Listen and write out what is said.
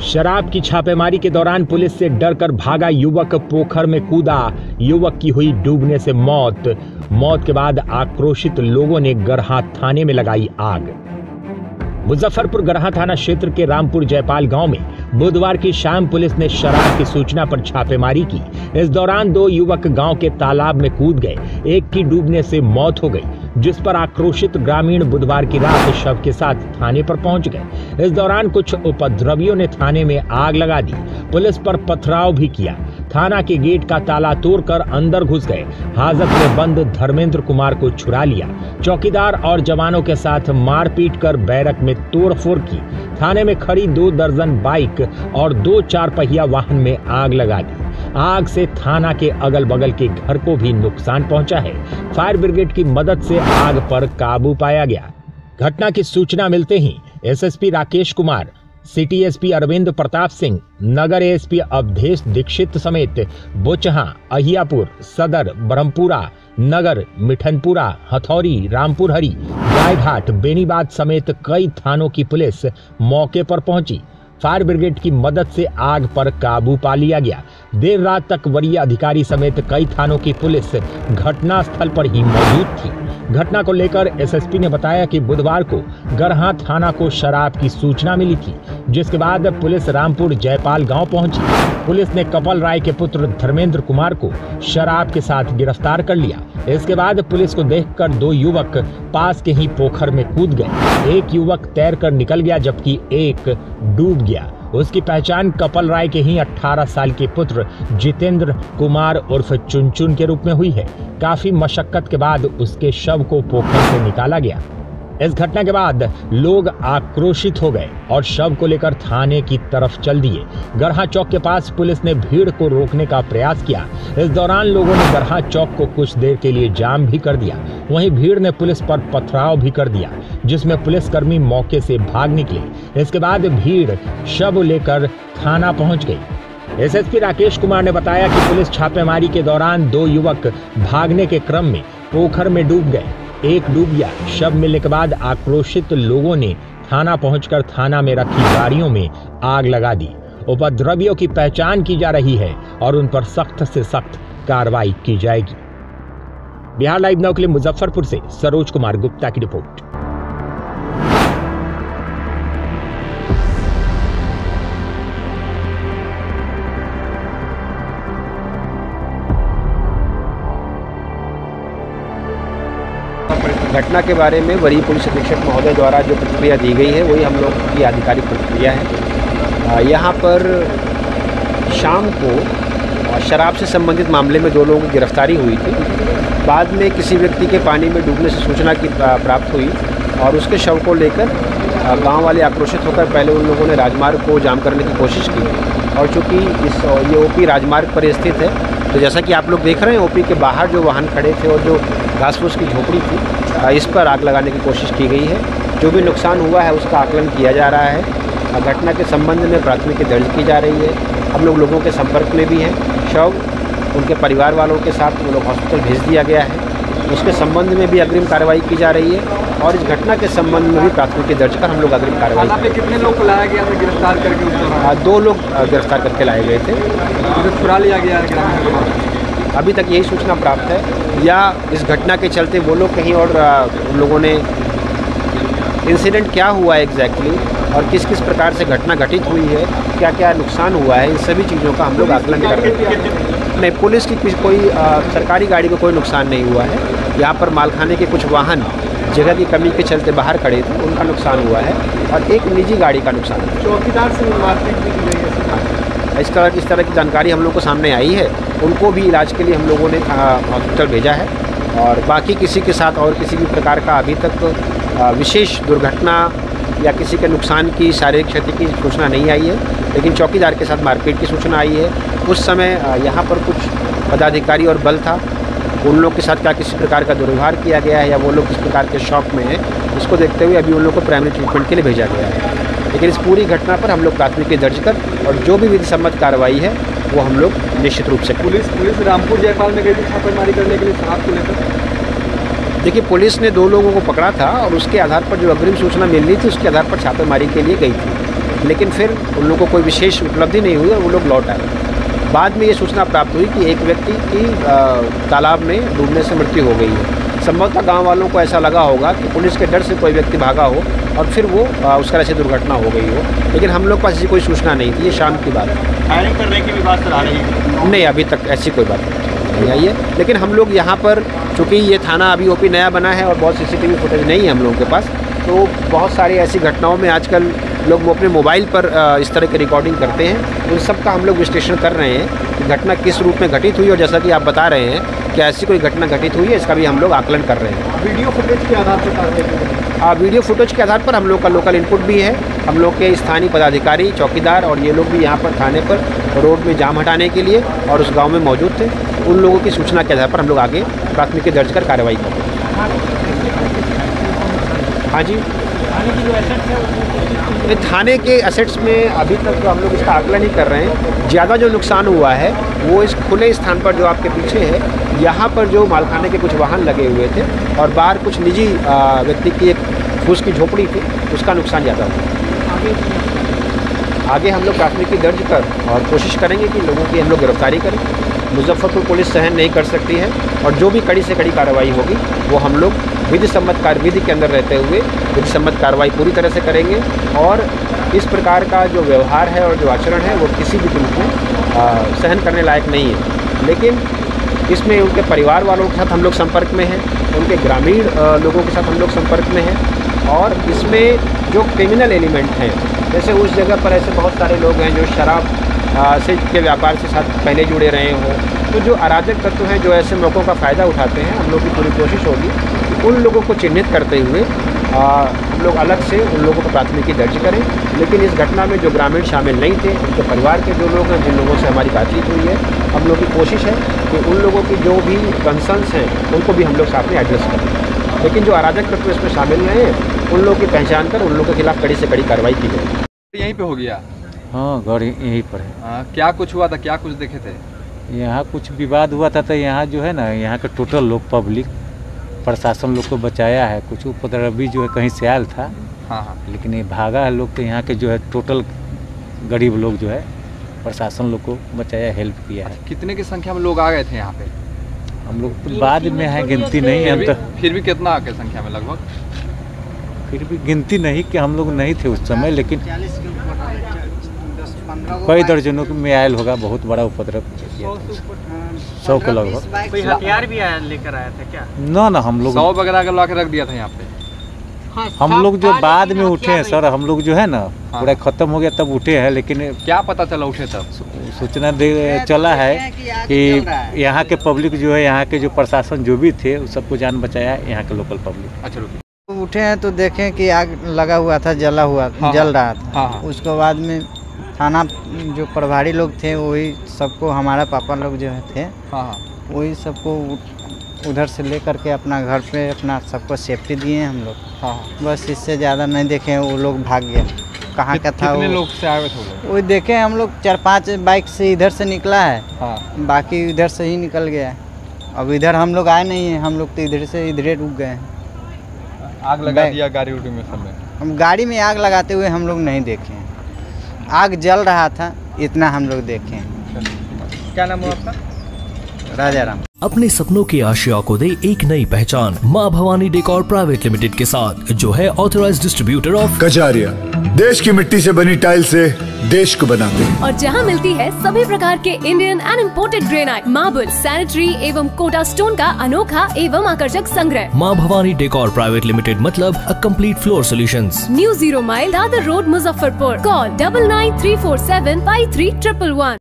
शराब की छापेमारी के दौरान पुलिस से डरकर भागा युवक पोखर में कूदा। युवक की हुई डूबने से मौत के बाद आक्रोशित लोगों ने गरहा थाने में लगाई आग। मुजफ्फरपुर गरहा थाना क्षेत्र के रामपुर जयपाल गांव में बुधवार की शाम पुलिस ने शराब की सूचना पर छापेमारी की। इस दौरान 2 युवक गांव के तालाब में कूद गए। एक की डूबने से मौत हो गई, जिस पर आक्रोशित ग्रामीण बुधवार की रात शव के साथ थाने पर पहुंच गए। इस दौरान कुछ उपद्रवियों ने थाने में आग लगा दी। पुलिस पर पथराव भी किया। थाना के गेट का ताला तोड़कर अंदर घुस गए। हाजत में बंद धर्मेंद्र कुमार को छुड़ा लिया। चौकीदार और जवानों के साथ मारपीट कर बैरक में तोड़फोड़ की। थाने में खड़ी 2 दर्जन बाइक और 2 4 पहिया वाहन में आग लगा दी। आग से थाना के अगल बगल के घर को भी नुकसान पहुंचा है। फायर ब्रिगेड की मदद से आग पर काबू पाया गया। घटना की सूचना मिलते ही SSP Rakesh Kumar, city SP Arvind Pratap Singh, नगर एसपी अवधेश दीक्षित समेत बोचहा, अहियापुर, सदर, ब्रह्मपुरा नगर, मिठनपुरा, हथौरी, रामपुर हरी, गायघाट, बेनीबाद समेत कई थानों की पुलिस मौके पर पहुंची। फायर ब्रिगेड की मदद से आग पर काबू पा लिया गया। देर रात तक वरीय अधिकारी समेत कई थानों की पुलिस घटनास्थल पर ही मौजूद थी। घटना को लेकर एसएसपी ने बताया कि बुधवार को गरहा थाना को शराब की सूचना मिली थी, जिसके बाद पुलिस रामपुर जयपाल गांव पहुंची। पुलिस ने कपल राय के पुत्र धर्मेंद्र कुमार को शराब के साथ गिरफ्तार कर लिया। इसके बाद पुलिस को देखकर 2 युवक पास के ही पोखर में कूद गए। एक युवक तैरकर निकल गया, जबकि एक डूब गया। उसकी पहचान कपल राय के ही 18 साल के पुत्र जितेंद्र कुमार उर्फ चुनचुन के रूप में हुई है। काफी मशक्कत के बाद उसके शव को पोखर से निकाला गया। इस घटना के बाद लोग आक्रोशित हो गए और शव को लेकर थाने की तरफ चल दिए। गरहा चौक के पास पुलिस ने भीड़ को रोकने का प्रयास किया। इस दौरान लोगों ने गरहा चौक को कुछ देर के लिए जाम भी कर दिया। वहीं भीड़ ने पुलिस पर पथराव भी कर दिया, जिसमें पुलिसकर्मी मौके से भाग निकले। इसके बाद भीड़ शव लेकर थाना पहुंच गई। एसएसपी राकेश कुमार ने बताया कि पुलिस छापेमारी के दौरान 2 युवक भागने के क्रम में पोखर में डूब गए। एक डूब गया। शव मिलने के बाद आक्रोशित लोगों ने थाना पहुंचकर थाना में रखी गाड़ियों में आग लगा दी। उपद्रवियों की पहचान की जा रही है और उन पर सख्त से सख्त कार्रवाई की जाएगी। बिहार लाइव नाउ के लिए मुजफ्फरपुर से सरोज कुमार गुप्ता की रिपोर्ट। घटना के बारे में वरीय पुलिस अधीक्षक महोदय द्वारा जो प्रतिक्रिया दी गई है वही हम लोग की आधिकारिक प्रतिक्रिया है। यहाँ पर शाम को शराब से संबंधित मामले में 2 लोगों की गिरफ्तारी हुई थी। बाद में किसी व्यक्ति के पानी में डूबने से सूचना की प्राप्त हुई और उसके शव को लेकर गांव वाले आक्रोशित होकर पहले उन लोगों ने राजमार्ग को जाम करने की कोशिश की और चूँकि ये ओपी राजमार्ग पर स्थित है, तो जैसा कि आप लोग देख रहे हैं ओपी के बाहर जो वाहन खड़े थे और जो घास फूस की झोपड़ी थी, इस पर आग लगाने की कोशिश की गई है। जो भी नुकसान हुआ है उसका आकलन किया जा रहा है। घटना के संबंध में प्राथमिकी दर्ज की जा रही है। हम लोग लोगों के संपर्क में भी हैं। शव उनके परिवार वालों के साथ वो लोग हॉस्पिटल भेज दिया गया है। उसके संबंध में भी अग्रिम कार्रवाई की जा रही है और इस घटना के संबंध में भी प्राथमिकी दर्ज कर हम लोग अग्रिम कार्रवाई। कितने लोग को लाया गया था गिरफ्तार करके? 2 लोग गिरफ्तार करके लाए गए थे। छुड़ा लिया गया है? अभी तक यही सूचना प्राप्त है, या इस घटना के चलते वो लोग कहीं और उन लोगों ने इंसिडेंट क्या हुआ है एग्जैक्टली और किस किस प्रकार से घटना घटित हुई है, क्या क्या नुकसान हुआ है, इन सभी चीज़ों का हम लोग आकलन कर रहे हैं। नहीं, पुलिस की कोई सरकारी गाड़ी को कोई नुकसान नहीं हुआ है। यहाँ पर मालखाने के कुछ वाहन जगह की कमी के चलते बाहर खड़े थे, उनका नुकसान हुआ है और एक निजी गाड़ी का नुकसान है। चौकीदार से मारपीट भी की गई है। इस तरह की जानकारी हम लोग को सामने आई है। उनको भी इलाज के लिए हम लोगों ने हॉस्पिटल भेजा है और बाकी किसी के साथ और किसी भी प्रकार का अभी तक विशेष दुर्घटना या किसी के नुकसान की शारीरिक क्षति की सूचना नहीं आई है। लेकिन चौकीदार के साथ मारपीट की सूचना आई है। उस समय यहाँ पर कुछ पदाधिकारी और बल था, उन लोग के साथ क्या किसी प्रकार का दुर्व्यवहार किया गया है या वो लोग किस प्रकार के शौक में हैं, इसको देखते हुए अभी उन लोग को प्राइमरी ट्रीटमेंट के लिए भेजा गया है। लेकिन इस पूरी घटना पर हम लोग प्राथमिकी दर्ज कर और जो भी विधि सम्मत कार्रवाई है वो हम लोग निश्चित रूप से पुलिस रामपुर जयपाल में गई थी छापेमारी करने के लिए शराब को लेकर। देखिए, पुलिस ने 2 लोगों को पकड़ा था और उसके आधार पर जो अग्रिम सूचना मिल रही थी उसके आधार पर छापेमारी के लिए गई थी। लेकिन फिर उन लोगों को कोई विशेष उपलब्धि नहीं हुई और वो लोग लौट आए। बाद में ये सूचना प्राप्त हुई कि एक व्यक्ति की तालाब में डूबने से मृत्यु हो गई है। संभवतः गांव वालों को ऐसा लगा होगा कि पुलिस के डर से कोई व्यक्ति भागा हो और फिर वो उसका ऐसी दुर्घटना हो गई हो, लेकिन हम लोग के पास ऐसी कोई सूचना नहीं थी। ये शाम की बात है। फायरिंग करने की भी बात आ रही है? नहीं, अभी तक ऐसी कोई बात नहीं आई है। लेकिन हम लोग यहाँ पर, चूँकि ये थाना अभी ओपी नया बना है और बहुत CCTV फुटेज नहीं है हम लोगों के पास, तो बहुत सारी ऐसी घटनाओं में आजकल लोग अपने मोबाइल पर इस तरह की रिकॉर्डिंग करते हैं। उन सब का हम लोग विश्लेषण कर रहे हैं कि घटना किस रूप में घटित हुई, और जैसा कि आप बता रहे हैं कि ऐसी कोई घटना घटित हुई है, इसका भी हम लोग आकलन कर रहे हैं। वीडियो फुटेज के आधार पर वीडियो फुटेज के आधार पर हम लोग का लोकल इनपुट भी है। हम लोग के स्थानीय पदाधिकारी, चौकीदार और ये लोग भी यहाँ पर थाने पर रोड में जाम हटाने के लिए और उस गांव में मौजूद थे। उन लोगों की सूचना के आधार पर हम लोग आगे प्राथमिकी दर्ज कर कार्रवाई कर रहे हैं। हाँ जी, थाने के एसेट्स में अभी तक तो हम लोग इसका आकलन ही कर रहे हैं। ज़्यादा जो नुकसान हुआ है वो इस खुले स्थान पर जो आपके पीछे है, यहाँ पर जो मालखाने के कुछ वाहन लगे हुए थे और बाहर कुछ निजी व्यक्ति की एक फूस की झोपड़ी थी, उसका नुकसान ज़्यादा हुआ। आगे हम लोग प्राथमिकी दर्ज कर और कोशिश करेंगे कि लोगों की हम लोग गिरफ्तारी करें। मुजफ्फरपुर पुलिस सहन नहीं कर सकती है और जो भी कड़ी से कड़ी कार्रवाई होगी वो हम लोग विधि सम्मत कार्यविधि के अंदर रहते हुए विधि सम्मत कार्रवाई पूरी तरह से करेंगे। और इस प्रकार का जो व्यवहार है और जो आचरण है वो किसी भी रूप में सहन करने लायक नहीं है। लेकिन इसमें उनके परिवार वालों के साथ हम लोग संपर्क में हैं, उनके ग्रामीण लोगों के साथ हम लोग संपर्क में हैं, और इसमें जो क्रिमिनल एलिमेंट हैं, जैसे उस जगह पर ऐसे बहुत सारे लोग हैं जो शराब से के व्यापार से साथ पहले जुड़े रहे हों, तो जो अराजक तत्व हैं जो ऐसे मौक़ों का फ़ायदा उठाते हैं, हम लोग की पूरी कोशिश होगी कि उन लोगों को चिन्हित करते हुए हम लोग अलग से उन लोगों को प्राथमिकी दर्ज करें। लेकिन इस घटना में जो ग्रामीण शामिल नहीं थे, उनके परिवार के जो लोग हैं, जिन लोगों से हमारी बातचीत हुई है, हम लोग की कोशिश है कि उन लोगों की जो भी कंसर्न्स हैं उनको भी हम लोग साथ में एड्रेस करें। लेकिन जो अराजक तत्व इसमें शामिल रहे हैं, उन लोगों की पहचान कर उन लोगों के खिलाफ कड़ी से कड़ी कार्रवाई की जाए। यहीं पे हो गया? हाँ, गाड़ी यहीं पर है। क्या कुछ हुआ था, क्या कुछ देखे थे? यहाँ कुछ विवाद हुआ था, तो यहाँ जो है ना, यहाँ का टोटल लोग पब्लिक प्रशासन लोग को बचाया है। कुछ उपद्रवी जो है कहीं से आयल था, हाँ, लेकिन ये भागा है लोग, तो यहाँ के जो है टोटल गरीब लोग जो है प्रशासन लोग को बचाया, हेल्प किया है। कितने की संख्या में लोग आ गए थे यहाँ पे? हम लोग बाद में है, गिनती नहीं है। तो फिर भी कितना के संख्या में लगभग? फिर भी गिनती नहीं कि हम लोग नहीं थे उस समय, लेकिन कई दर्जनों में आयल होगा। बहुत बड़ा उपद्रव किया था, 100 के लगभग। कोई हथियार भी लेकर आया था क्या? ना, हम लोग 100 वगैरह ला के रख दिया था यहाँ पे। हम लोग जो बाद में उठे हैं सर, हम लोग जो है ना पूरा खत्म हो गया तब उठे हैं। लेकिन क्या पता चला उठे तब? सूचना चला है कि यहाँ के पब्लिक जो है, यहाँ के जो प्रशासन जो भी थे, उस सबको जान बचाया यहाँ के लोकल पब्लिक। अच्छा, उठे हैं तो देखें कि आग लगा हुआ था, जला हुआ जल रहा था। हाँ। उसके बाद में थाना जो प्रभारी लोग थे वही सबको, हमारा पापा लोग जो थे, वही सबको उधर से लेकर के अपना घर पे अपना सबको सेफ्टी दिए हम लोग। बस इससे ज़्यादा नहीं देखे, वो लोग भाग गए। कहाँ का था? कितने लोग से आए थे? वही देखे हम लोग 4-5 बाइक से इधर से निकला है, बाकी इधर से ही निकल गया है। अब इधर हम लोग आए नहीं हैं, हम लोग तो इधर से इधरे रुक गए हैं। आग लगा दिया गाड़ी उड़ी में समय? हम गाड़ी में आग लगाते हुए हम लोग नहीं देखे हैं। आग जल रहा था, इतना हम लोग देखे हैं। क्या नाम है आपका? राजाराम। अपने सपनों की आशिया को दे एक नई पहचान माँ भवानी डेकोर प्राइवेट लिमिटेड के साथ, जो है ऑथराइज्ड डिस्ट्रीब्यूटर ऑफ कजारिया। देश की मिट्टी से बनी टाइल से देश को बनाते हैं। और जहाँ मिलती है सभी प्रकार के Indian and imported granite, marble, sanitary एवं कोटा स्टोन का अनोखा एवं आकर्षक संग्रह। माँ भवानी डेकोर प्राइवेट लिमिटेड मतलब a complete floor solutions. New 0 mile Dadar road, Muzaffarpur. Call 9934753111।